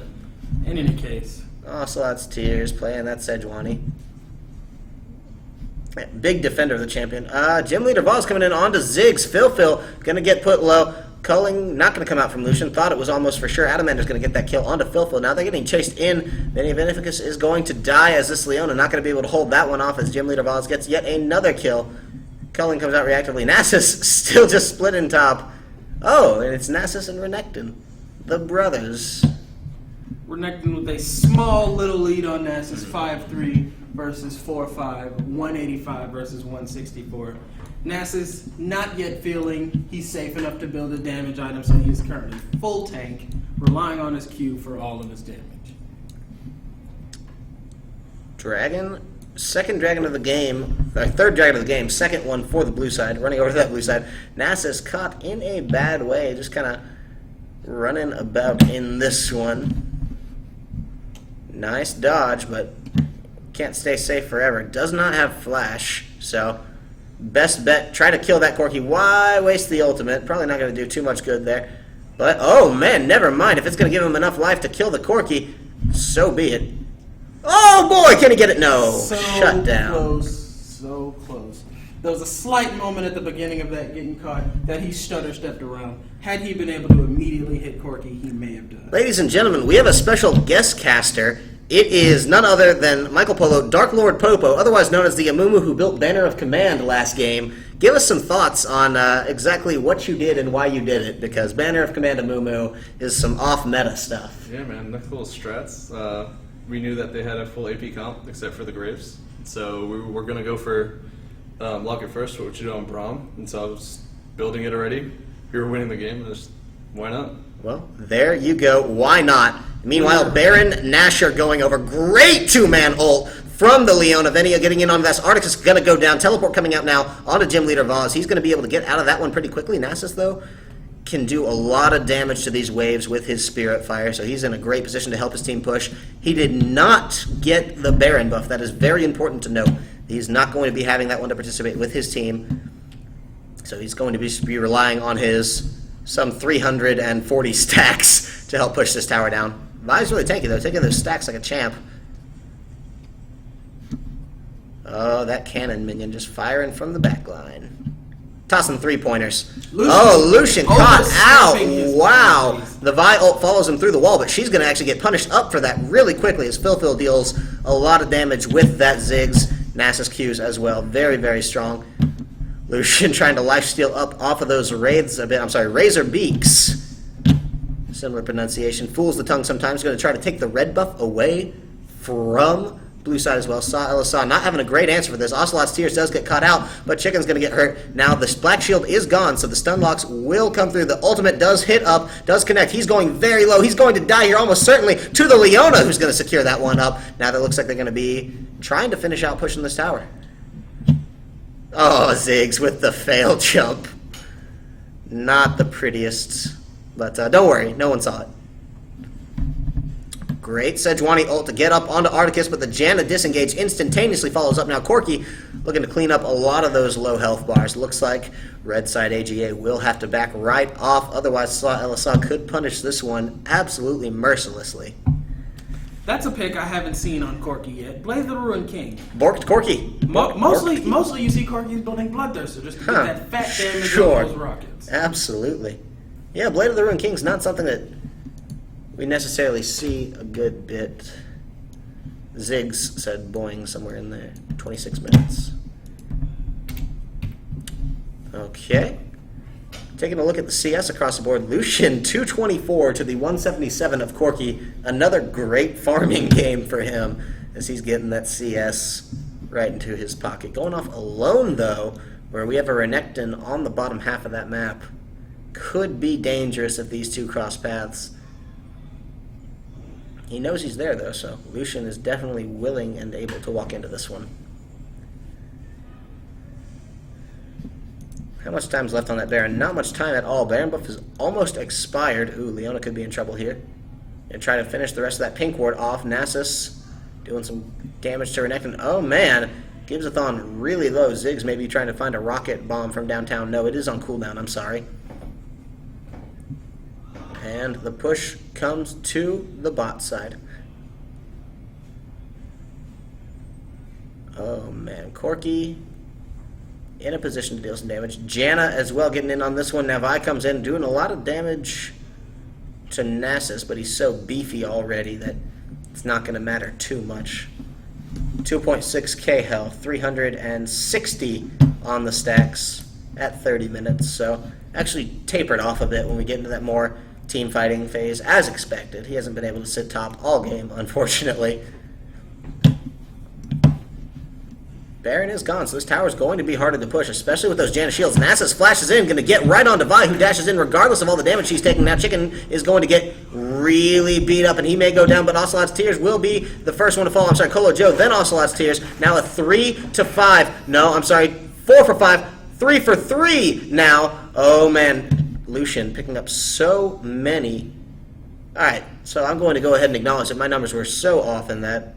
Speaker 2: in any case.
Speaker 1: Also, that's Tears playing that Sejuani. Big defender of the champion. Gym Leader Vaz coming in onto Ziggs. Phil gonna get put low. Culling not gonna come out from Lucian. Thought it was almost for sure. Adamander's gonna get that kill onto Phil. Now they're getting chased in. Then Beneficus is going to die as this Leona. Not gonna be able to hold that one off as Gym Leader Vaz gets yet another kill. Culling comes out reactively. Nasus still just split in top. Oh, and it's Nasus and Renekton, the brothers.
Speaker 2: Renekton with a small little lead on Nasus, 5-3 versus 4-5, 185 versus 164. Nasus not yet feeling he's safe enough to build a damage item, so he is currently full tank, relying on his Q for all of his damage.
Speaker 1: Dragon, second dragon of the game, third dragon of the game, second one for the blue side, running over to that blue side. Nasus caught in a bad way, just kind of running about in this one. Nice dodge, but can't stay safe forever. Does not have flash, so best bet, try to kill that Corky. Why waste the ultimate? Probably not going to do too much good there. But, oh man, never mind. If it's going to give him enough life to kill the Corky, so be it. Oh boy, can he get it? No. Shut down.
Speaker 2: So close. There was a slight moment at the beginning of that getting caught that he stutter-stepped around. Had he been able to immediately hit Corky, he may have done it.
Speaker 1: Ladies and gentlemen, we have a special guest caster It is none other than Michael Polo, Dark Lord Popo, otherwise known as the Amumu who built Banner of Command last game. Give us some thoughts on exactly what you did and why you did it, because Banner of Command Amumu is some off-meta stuff.
Speaker 3: Yeah, man, next little strats. We knew that they had a full AP comp, except for the Graves. So we were going to go for Lock It First, what you do on Braum. And so I was building it already. We were winning the game, and just, why not?
Speaker 1: Well, there you go. Why not? Meanwhile, Baron, Nasher going over. Great two-man ult from the Leona. Venia getting in on this. Arctic is going to go down. Teleport coming out now onto Gym Leader Vaz. He's going to be able to get out of that one pretty quickly. Nasus, though, can do a lot of damage to these waves with his Spirit Fire, so he's in a great position to help his team push. He did not get the Baron buff. That is very important to note. He's not going to be having that one to participate with his team, so he's going to be relying on his some 340 stacks to help push this tower down. Vi's really tanky, though, taking those stacks like a champ. Oh, that cannon minion just firing from the back line. Tossing three-pointers. Lucian caught out. Wow. The Vi ult follows him through the wall, but she's going to actually get punished up for that really quickly as Phil deals a lot of damage with that Ziggs. Nasus Qs as well. Very, very strong. Lucian trying to lifesteal up off of those raids a bit. I'm sorry, Razor Beaks. Similar pronunciation. Fools the tongue sometimes. Going to try to take the red buff away from blue side as well. Saw not having a great answer for this. Ocelot's Tears does get caught out, but Chicken's going to get hurt. Now the Black Shield is gone, so the stun locks will come through. The ultimate does hit up, does connect. He's going very low. He's going to die here almost certainly to the Leona, who's going to secure that one up. Now that looks like they're going to be trying to finish out pushing this tower. Oh, Ziggs with the fail jump. Not the prettiest, but don't worry, no one saw it. Great Sejuani ult to get up onto Arcticus, but the Janna disengage instantaneously follows up. Now Corki looking to clean up a lot of those low health bars. Looks like red side AGA will have to back right off, otherwise Saw LSA could punish this one absolutely mercilessly.
Speaker 2: That's a pick I haven't seen on Corki yet. Blaze the Ruined King.
Speaker 1: Borked Corki.
Speaker 2: Mostly you see Corki's building Bloodthirster just to get that fat damage on those rockets.
Speaker 1: Absolutely. Yeah, Blade of the Ruined King's not something that we necessarily see a good bit. Ziggs said boing somewhere in there. 26 minutes. Okay. Taking a look at the CS across the board. Lucian 224 to the 177 of Corki. Another great farming game for him as he's getting that CS right into his pocket. Going off alone, though, where we have a Renekton on the bottom half of that map. Could be dangerous if these two cross paths. He knows he's there, though, so Lucian is definitely willing and able to walk into this one. How much time's left on that Baron? Not much time at all. Baron buff is almost expired. Ooh, Leona could be in trouble here. And try to finish the rest of that pink ward off. Nasus doing some damage to Renekton. Oh, man. Gibbsathon really low. Ziggs maybe trying to find a rocket bomb from downtown. No, it is on cooldown. I'm sorry. And the push comes to the bot side. Oh, man. Corki in a position to deal some damage. Janna as well getting in on this one. Now Vi comes in doing a lot of damage to Nasus, but he's so beefy already that it's not going to matter too much. 2.6k health, 360 on the stacks at 30 minutes. So actually tapered off a bit when we get into that more team fighting phase, as expected. He hasn't been able to sit top all game, unfortunately. Baron is gone, so this tower is going to be harder to push, especially with those Janna shields. Nasus flashes in, going to get right onto Vi, who dashes in regardless of all the damage she's taking. Now Chicken is going to get really beat up, and he may go down, but Ocelot's Tears will be the first one to fall. I'm sorry, Colo Joe, then Ocelot's Tears. Now a 3-5. No, I'm sorry, 4 for 5. 3 for 3 now. Oh, man. Lucian picking up so many. Alright, so I'm going to go ahead and acknowledge that my numbers were so off in that.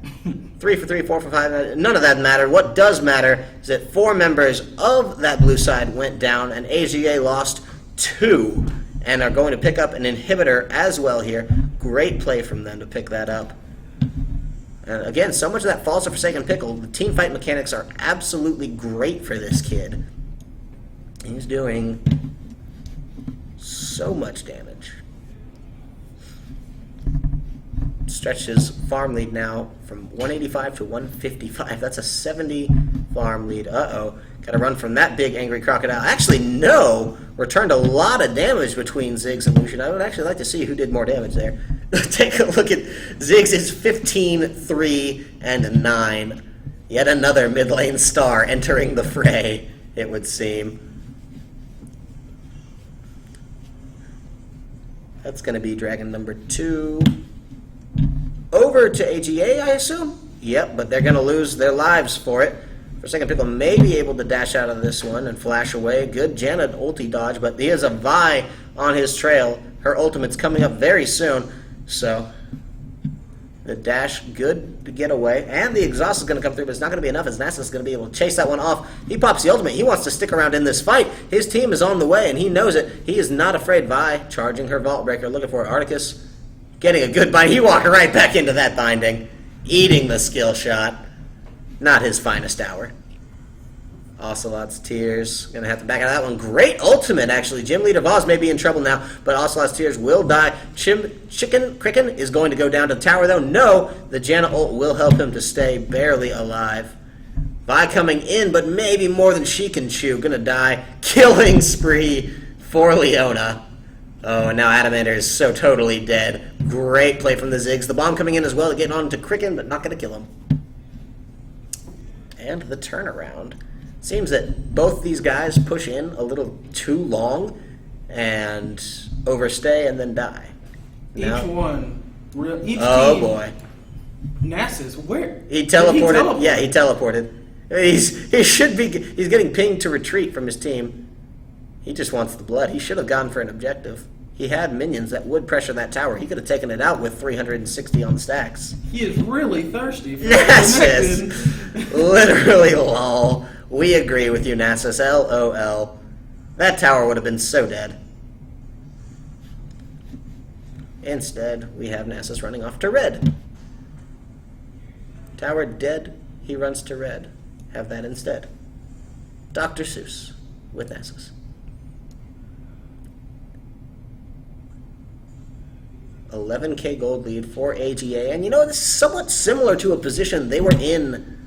Speaker 1: 3 for 3, 4 for 5, none of that mattered. What does matter is that 4 members of that blue side went down, and AGA lost 2, and are going to pick up an inhibitor as well here. Great play from them to pick that up. And again, so much of that false or forsaken pickle. The team fight mechanics are absolutely great for this kid. He's doing so much damage. stretched his farm lead now from 185 to 155. That's a 70 farm lead. Uh-oh. Got to run from that big angry crocodile. Actually, no. Returned a lot of damage between Ziggs and Lucian. I would actually like to see who did more damage there. Take a look at Ziggs is 15, 3, and 9. Yet another mid lane star entering the fray, it would seem. That's going to be dragon number 2. Over to AGA, I assume? Yep, but they're going to lose their lives for it. For a second, Pickle may be able to dash out of this one and flash away. Good Janet ulti dodge, but he has a Vi on his trail. Her ultimate's coming up very soon, so the dash good to get away. And the exhaust is going to come through, but it's not going to be enough as Nasus is going to be able to chase that one off. He pops the ultimate. He wants to stick around in this fight. His team is on the way, and he knows it. He is not afraid. Vi charging her Vault Breaker, looking for it. Articus getting a good bind. He walked right back into that binding, eating the skill shot. Not his finest hour. Ocelot's Tears. Going to have to back out of that one. Great ultimate, actually. Gym Leader Voz may be in trouble now, but Ocelot's Tears will die. Cricken is going to go down to the tower, though. No, the Janna ult will help him to stay barely alive. Vi coming in, but maybe more than she can chew. Going to die. Killing spree for Leona. Oh, and now Adamander is so totally dead. Great play from the Ziggs. The bomb coming in as well, getting on to Cricken, but not going to kill him. And the turnaround. Seems that both these guys push in a little too long and overstay and then die.
Speaker 2: Each team.
Speaker 1: Boy.
Speaker 2: Nasus, where?
Speaker 1: He teleported. Yeah, he teleported. He's getting pinged to retreat from his team. He just wants the blood. He should have gone for an objective. He had minions that would pressure that tower. He could have taken it out with 360 on the stacks.
Speaker 2: He is really thirsty for
Speaker 1: Nasus. Literally lol. We agree with you, Nasus. LOL. That tower would have been so dead. Instead, we have Nasus running off to red. Tower dead, he runs to red. Have that instead. Dr. Seuss with Nasus. 11k gold lead for AGA. And you know, this is somewhat similar to a position they were in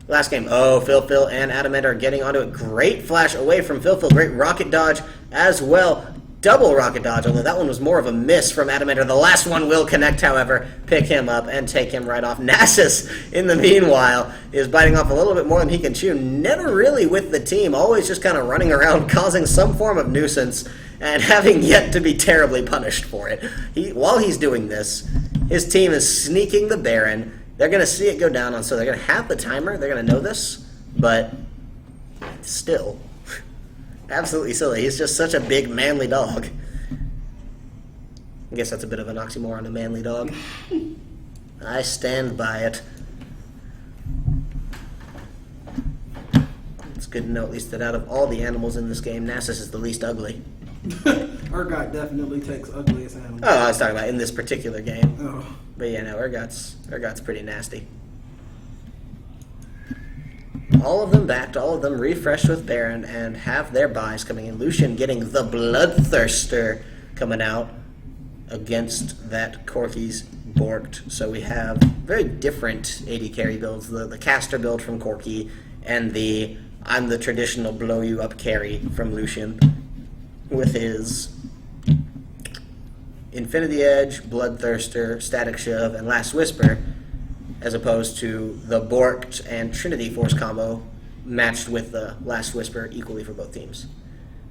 Speaker 1: last game. Oh, Phil and Adamander are getting onto it. Great flash away from Phil. Great rocket dodge as well. Double rocket dodge, although that one was more of a miss from Adamander. The last one will connect, however, pick him up and take him right off. Nasus, in the meanwhile, is biting off a little bit more than he can chew. Never really with the team, always just kind of running around, causing some form of nuisance, and having yet to be terribly punished for it. While he's doing this, his team is sneaking the Baron. They're going to see it go down, so they're going to have the timer. They're going to know this, but still, absolutely silly. He's just such a big, manly dog. I guess that's a bit of an oxymoron, a manly dog. I stand by it. It's good to know at least that out of all the animals in this game, Nasus is the least ugly.
Speaker 2: Urgot definitely takes ugliest animal.
Speaker 1: Oh, I was talking about in this particular game.
Speaker 2: Oh.
Speaker 1: But yeah, no, Urgot's pretty nasty. All of them backed, all of them refreshed with Baron, and have their buys coming in. Lucian getting the Bloodthirster coming out against that Corki's Borked. So we have very different AD carry builds. The caster build from Corki, and the I'm the traditional blow you up carry from Lucian with his Infinity Edge, Bloodthirster, Static Shove, and Last Whisper, as opposed to the Borked and Trinity Force combo matched with the Last Whisper equally for both teams.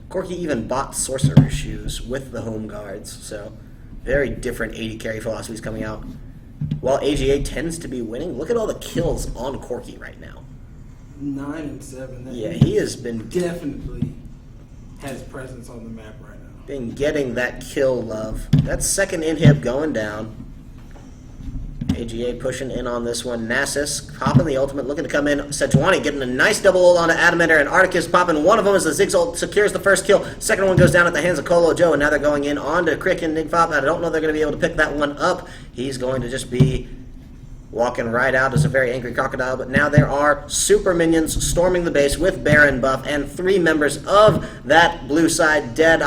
Speaker 1: Corki even bought Sorcerer's Shoes with the Home Guards, so very different AD carry philosophies coming out. While AGA tends to be winning, look at all the kills on Corki right now.
Speaker 2: 9 and 7.
Speaker 1: Yeah, he has been
Speaker 2: definitely has presence on the map right now.
Speaker 1: Been getting that kill love. That second inhib going down. AGA pushing in on this one. Nasus popping the ultimate, looking to come in. Sejuani getting a nice double ult onto Adamander, and Articus popping one of them as the Ziggs ult secures the first kill. Second one goes down at the hands of Colo Joe, and now they're going in onto Crick and Nigfop. I don't know if they're going to be able to pick that one up. He's going to just be walking right out as a very angry crocodile, but now there are super minions storming the base with Baron buff, and 3 members of that blue side dead.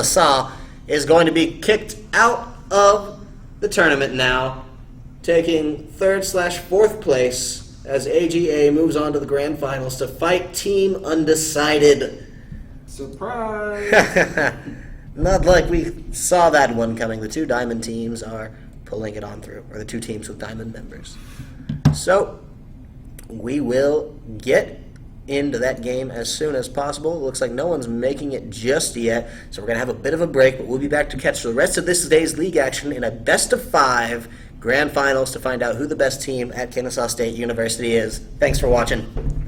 Speaker 1: Saw is going to be kicked out of the tournament now, taking 3rd/4th place as AGA moves on to the grand finals to fight Team Undecided.
Speaker 3: Surprise!
Speaker 1: Not like we saw that one coming. The 2 Diamond teams are pulling it on through, or the 2 teams with Diamond members. So, we will get into that game as soon as possible. It looks like no one's making it just yet, so we're going to have a bit of a break, but we'll be back to catch the rest of this day's league action in a best-of-5 grand finals to find out who the best team at Kennesaw State University is. Thanks for watching.